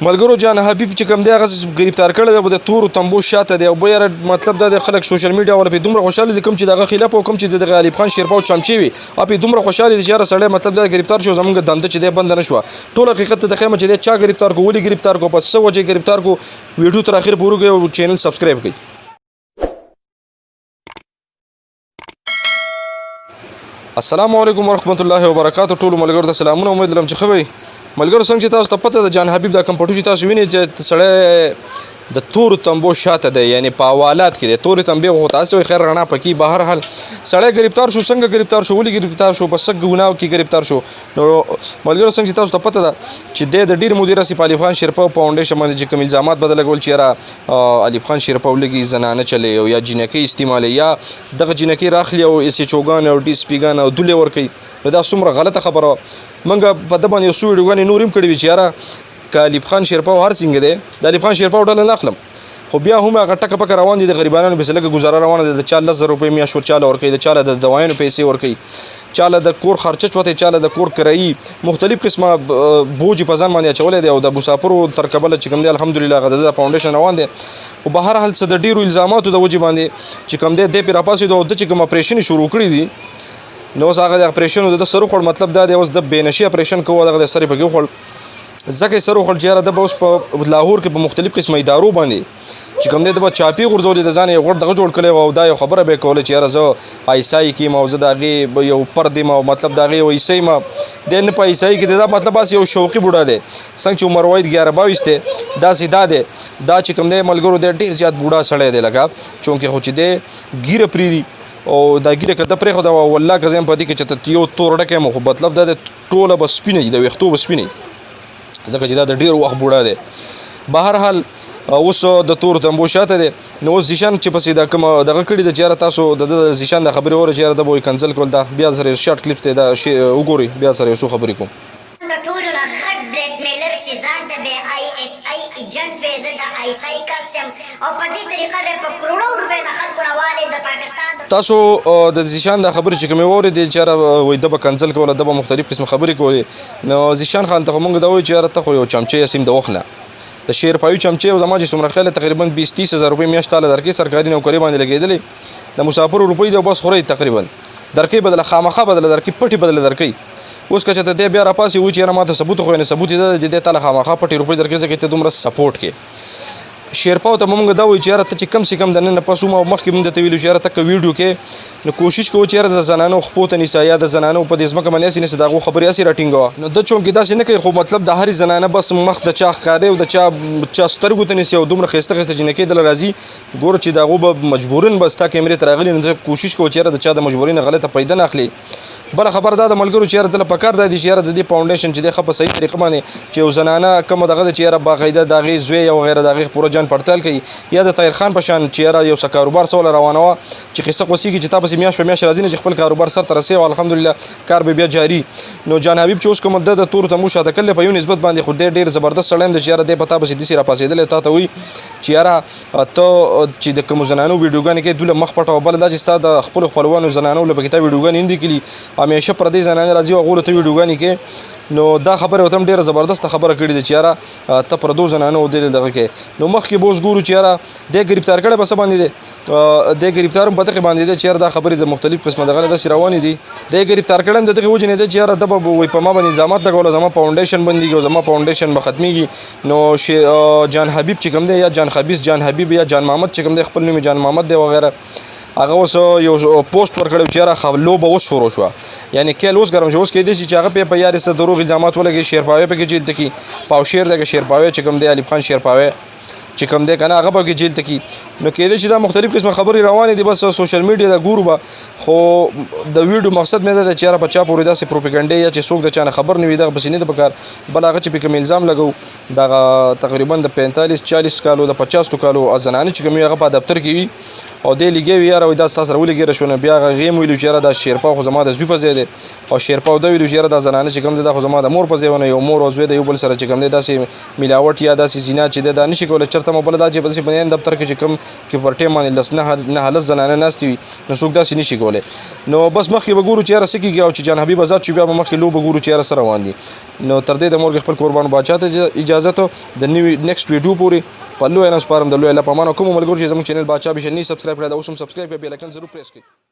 ملګرو جان حبیب چې کوم دی هغه گرفتار کړی دی د تورو تنبو شاته دی او بیا مطلب دا د خلک سوشل میډیا ولا په دومره خوشاله دي کوم چې دغه خلاف او کوم چې د غالب خان شیرپاو چمچي وي او په دومره خوشاله دي چې سړی مطلب دا گرفتار شو زمونږ دنده چې دی بند نه شو ټول حقیقت د خیمه چې دی چا گرفتار کو ولي گرفتار کو پس څه وجه گرفتار کو ویډیو تر اخر پورې او چینل سبسکرایب کړئ. السلام علیکم ورحمت الله وبرکاتہ. ټول ملګرو ته سلامونه. امید لرم چې ښه وئ. ملګرو څنګه چې تاسو ته پته ده جان حبیب دا کوم پټو چې تاسو وینئ چې سړی د تورو تنبو شاته دی یعنی په حوالات کې دی. تورې تنبې خو تاسو وایي خیر رڼا پکې بهر حال سړی گرفتار شو. څنګه ګرفتار شو ولې ګرفتار شو په څه ګناه کې ګرفتار شو. نو ملګرو څنګه چې تاسو ته پته ده چې د ډېر مودې راسي په الف خان شیرپاو فاونډیشن باندې چې کوم الزامات به لګول چې یاره الف خان شیرپاو لږې زنانه چلی او یا جینکۍ استعمالوي یا دغه جینکۍ راخلي او اس ایچ اوګان او ډي اس پیګان او دولې ورکوي. نو دا څومره غلطه خبره وه. موږ په ده باندې یو څو ویډیوګانې نور هم کړي وي چې یاره که الف خان شیرپاو هر څنګه دی د الف خان شیرپاو ډله نه اخلم خو بیا هم هغه ټکه پکه روان دي د غریبانو پسې لږه ګزاره روانه ده. د چا 10,000 روپۍ میاشت ورچاله ورکوي د چاله د دوایانو پیسې ورکوي چاله د کور خرچه چوتې چاله د کور کرایي مختلف قسمه بوج په ځان باندې اچولی دی او د مسافرو تر کبله چې کوم دی الحمدلله هغه د فاونډیشن روان دی. خو به هر حال څه د ډېرو الزاماتو د وجې باندې چې کوم دی دی پرې راپاسېدو او ده چې کوم اپریشن شروع کړي دي نو اوس هغه د اپریشن د سر وخوړ. مطلب دا دی اوس د بېنشي اپریشن کوو دغه د سر یې پکې وخوړ ځکه یې سر وخوړ چې یاره ده به اوس په لاهور کې په مختلف قسمه ادارو باندې چې کوم دی ده به چاپي غورځولې د ځان یې غوړ دغه جوړ کړی و او دا یو خبره به یې کوله چې یاره زه ایسای کیم او زه د هغې یو پرد یم او مطلب د هغې یو عیسی یم. دی نه په عیسایي کې دی دا مطلب هسې یو شوقي بوډا دی څنګه چې عمر وحید 11-22 دی داسې دا دی دا چې کوم دی ملګرو دی ډېر زیات بوډا سړی دی لکه چونکې خو چې دی ګیره پرېږدي او دا ګیره که ده پرېښوده وه والله که زه یم په دې کې چې یو تور ډکی یم خو مطلب دا دی ټوله به سپینه وي د ویښتو به سپینه وي ځکه چې دا د ډېر وخت بوډا دی. بهر حال اوس د تورو تنبو شاته دی. نو اوس زیشان چې پسې دا کومه دغه کړي ده چې یاره تاسو د زیشان د خبرې واورئ چې یاره ده به وایي کنسل کول دا بیا سره شارټ کلیپ دی دا وګورئ بیا سره یو څو خبرې کوم. د ټولو نه غټ بریکمیلر چې ځان ته به آی ایس آی ایجنټ وی زه د ایسای کس یم او په دې طریقه به په کروڑو روپۍ د خلکو راوالې د پاکستان تاسو د زیشان د خبرې چې کومې واورېدې چې یاره وایي ده به کنسل کوله ده به مختلف قسمه خبرې کولې. نو زیشان خان ته خو موږ دا وایو چې یاره ته خو یو چمچۍ یې سیم د وخت نه د شیرپایي چمچۍ او زما چې څومره خیال تقریبا 20-30 هزار روپۍ میاشت تاله درکوي سرکاري نوکرۍ باندې لګېدلې د مسافرو روپۍ دی بس خورئ تقریبا درکوي بدله خامخا بدله درکوي پټې بدله درکوي. اوس که چېرته دی بیا راپاسې وایي چې یاره ما ته ثبوت خو یعنې ثبوت یې دا دی چې دی تاله خامخا پټې روپۍ درکوي ځکه ته دومره سپورټ کې. شیرپاو ته موږ دا وایو چې یاره ته چې کم سې کم د نن نه پس ومه مخکې موږ درته ویلو چې یاره ته که ویډیو کې نو کوشش کوو چې یاره د زنانو خپو ته نیسه یا د زنانو په دې ځمکه باندې هسې نیسه د هغو خبرې هسې راټینګوه. نو ده چونکې داسې نه کوي خو مطلب د هرې زنانه بس مخ د چا ښکارې او د چا سترګو ته نیسي او دومره ښایسته ښایسته جینکۍ دله راځي ګوره چې د هغو به مجبورن به ستا کیمرې ته راغلي نو زه کوشش کوو چې یاره د چا د مجبورۍ نه غلطه پیدا نه اخلي. بله خبر دا د ملګرو چې یاره دله پکار دا دي چې یاره د دې فاونډیشن چې دی ښه په صحیح طریقه باندې چې یو زنانه کومه دغه ده چې یاره باقاعده د هغې زوی او غیره د هغې پوره جان پړتال کوي یا د طاهر خان په شان چې یاره یو څه کاروبار سوله روانوه چې قصه قوسېږي چې تا پسې میاشت په میاشت راځي نه چې خپل کاروبار سر ته رسوي او الحمدلله کار به بیا جاري. نو جان حبیب چې اوس کوم ده د تورو تنبو شاته کړلی په یو نسبت باندې خو دی ډېر زبردست سړی یم دی چې یاره دی په تا پسې داسې راپاڅېدلی تا ته وایي چې یاره ته چې د کومو زنانو ویډیوګانې کوې دوله مخ پټوه بله دا چې ستا د خپلو خپلوانو زنانو له پکې تا ویډیوګانې نه دي کړي همیشه پردۍ زنانې راځي او هغو له ته ویډیوګانې کوې. نو دا خبره ورته هم ډېره زبردسته خبره کړې ده چې یاره ته پردو زنانو دې دغه کوې. نو مخکې به اوس ګورو چې یاره دی ګرفتار کړی په څه باندې دی دی ګرفتار هم په دغې باندې دی چې یاره دا خبرې د مختلف قسمه دغه نه داسې روانې دي. دی ګرفتار کړی هم د دغې وجې نه دی چې یاره ده به وایي په ما باندې الزامات لګول زما فاونډیشن بندېږي او زما فاونډیشن به ختمېږي. نو جان حبیب چې کوم دی یا جان خبیث جان حبیب یا جان محمد چې کوم دی خپل نوم یې جان محمد دی وغیره هغه اوس یو پوسټ ورکړی چې یاره لوبه اوس شروع شوه یعنې کیل اوس ګرم شو. اوس کیدای شي چې هغه پې په یارې څه دروغ الزامات ولګوي شیرپاوی پکې جیل ته کړي پاوشیر دی که شیرپاوی چې کوم دی الف خان شیرپاوی چې کوم دی که نه هغه پکې جیل ته کړي. نو کیدای شي دا مختلف قسمه خبرې روانې دي بس سوشل میډیا دا ګورو به خو د ویډیو مقصد مې دا دی چې یاره په چا پورې داسې پروپیګنډې یا چې څوک د چا نه خبر نه وي دغه پسې نه ده پکار. بل هغه چې پې کوم الزام لګوو دغه تقریبا د 45-40 کالو د 50 کالو زنانې چې کوم وي هغه په دفتر کې وي او دی لګیا وي یاره وایي دا ستا سره ولې ګیره شوه. نو بیا هغه هغې هم ویلو چې یاره دا شیرپاو خو زما د زوی په ځای دی او شیرپاو ده ویلو چې یاره دا زنانه چې کوم دی دا خو زما د مور په ځای ونه یو مور او زوی د یو بل سره چې کوم دی داسې ملاوټ یا داسې زنا چې دی دا نه شي کولی چېرته ختم او بل دا چې په داسې بنیان دفتر کې چې کوم کې پر ټیم باندې نه لس زنانه ناستې وي نو څوک داسې نشي کولی نو بس مخکې به ګورو چې یاره څه کېږي او چې جان حبیب آزاد شي بیا به مخکې لوبه ګورو چې یاره څه روان دي نو تر دې د مورګ خپل قربان باچا ته اجازه ته د نوي نیکسټ ویډیو پورې په لوی نه سپارم د لوی الله په امان او کوم ملګرو چې زموږ چینل باچا بشنی سبسکرایب کړئ دا اوس هم سبسکرایب کړئ بیل آیکن ضرور پریس کړئ